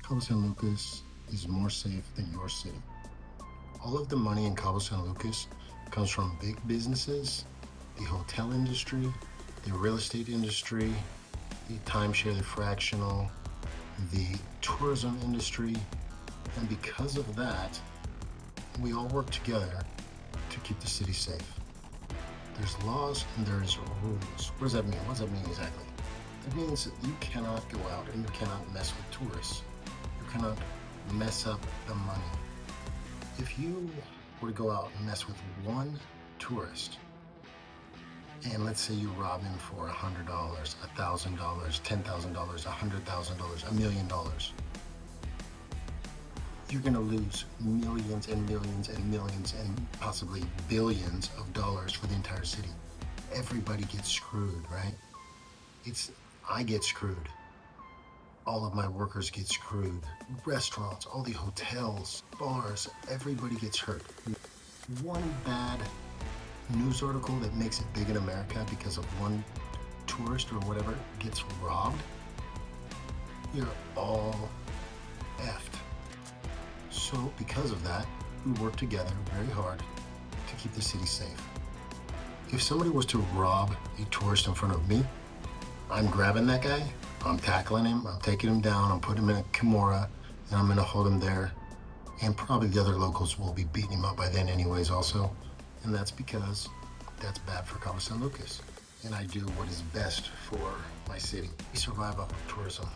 Cabo San Lucas is more safe than your city. All of the money in Cabo San Lucas comes from big businesses, the hotel industry, the real estate industry, the timeshare, the fractional, the tourism industry. And because of that, we all work together to keep the city safe. There's laws and there's rules. What does that mean? What does that mean exactly? It means that you cannot go out and you cannot mess with tourists. You cannot mess up the money. If you were to go out and mess with one tourist, and let's say you rob him for $100, $1,000, $10,000, $100,000, $1 million, you're going to lose millions and millions and millions and possibly billions of dollars for the entire city. Everybody gets screwed, right? I get screwed. All of my workers get screwed. Restaurants, all the hotels, bars, everybody gets hurt. One bad news article that makes it big in America because of one tourist or whatever gets robbed, you're all effed. So because of that, we work together very hard to keep the city safe. If somebody was to rob a tourist in front of me, I'm grabbing that guy, I'm tackling him, I'm taking him down, I'm putting him in a Kimura, and I'm gonna hold him there. And probably the other locals will be beating him up by then anyways also. And that's because that's bad for Cabo San Lucas. And I do what is best for my city. We survive off of tourism,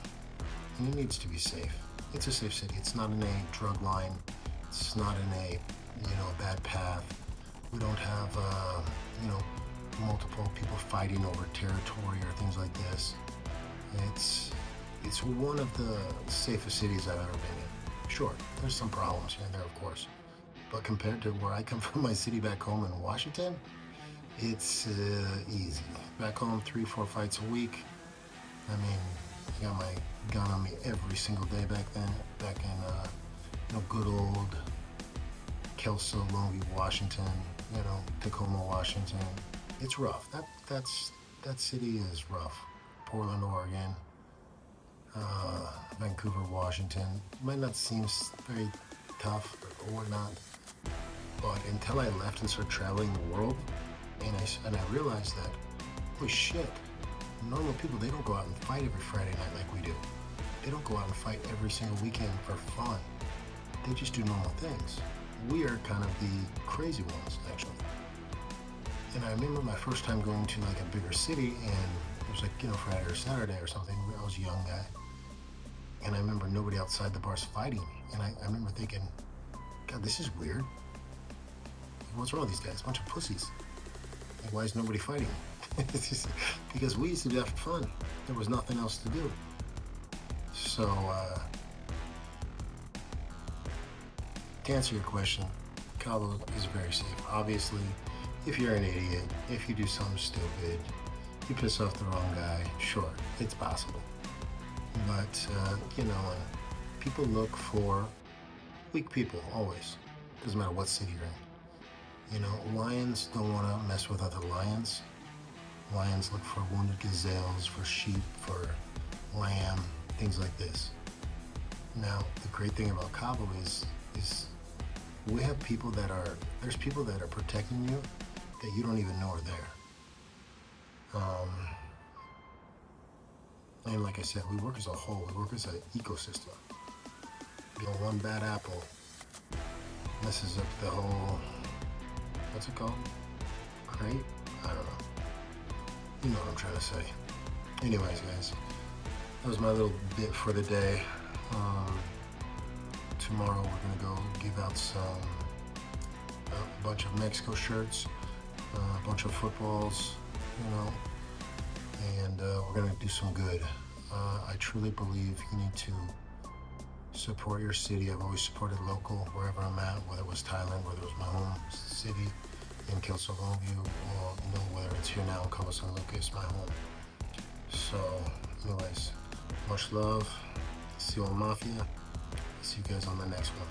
and it needs to be safe. It's a safe city. It's not in a drug line. It's not in a bad path. We don't have multiple people fighting over territory or things like this. It's one of the safest cities I've ever been in. Sure, there's some problems here and there, of course, but compared to where I come from, my city back home in Washington, it's easy. Back home, 3-4 fights a week. I mean, I got my gun on me every single day back then. Back in good old Kelso, Longview, Washington. Tacoma, Washington. It's rough. That city is rough. Portland, Oregon, Vancouver, Washington. Might not seem very tough or whatnot, but until I left and started traveling the world, and I realized that, holy shit, normal people, they don't go out and fight every Friday night like we do. They don't go out and fight every single weekend for fun. They just do normal things. We are kind of the crazy ones, actually. And I remember my first time going to like a bigger city, and it was like, Friday or Saturday or something. I was a young guy. And I remember nobody outside the bars fighting. And I remember thinking, God, this is weird. What's wrong with these guys? A bunch of pussies. Like, why is nobody fighting? It's just because we used to do that for fun. There was nothing else to do. So, to answer your question, Cabo is very safe. Obviously, if you're an idiot, if you do something stupid, you piss off the wrong guy, sure, it's possible. But, people look for weak people, always. Doesn't matter what city you're in. Lions don't want to mess with other lions. Lions look for wounded gazelles, for sheep, for lamb, things like this. Now, the great thing about Cabo is we have people there's people that are protecting you that you don't even know are there. And like I said, we work as a whole, we work as an ecosystem. One bad apple messes up the whole, what's it called? Crate? I don't know. You know what I'm trying to say. Anyways, guys, that was my little bit for the day. Tomorrow we're gonna go give out a bunch of Mexico shirts, a bunch of footballs, and we're gonna do some good. I truly believe you need to support your city. I've always supported local wherever I'm at, whether it was Thailand, whether it was my home city in Kelso, Longview, or whether it's here now in Cabo San Lucas, my home. So, anyways, much love. See you on Mafia. See you guys on the next one.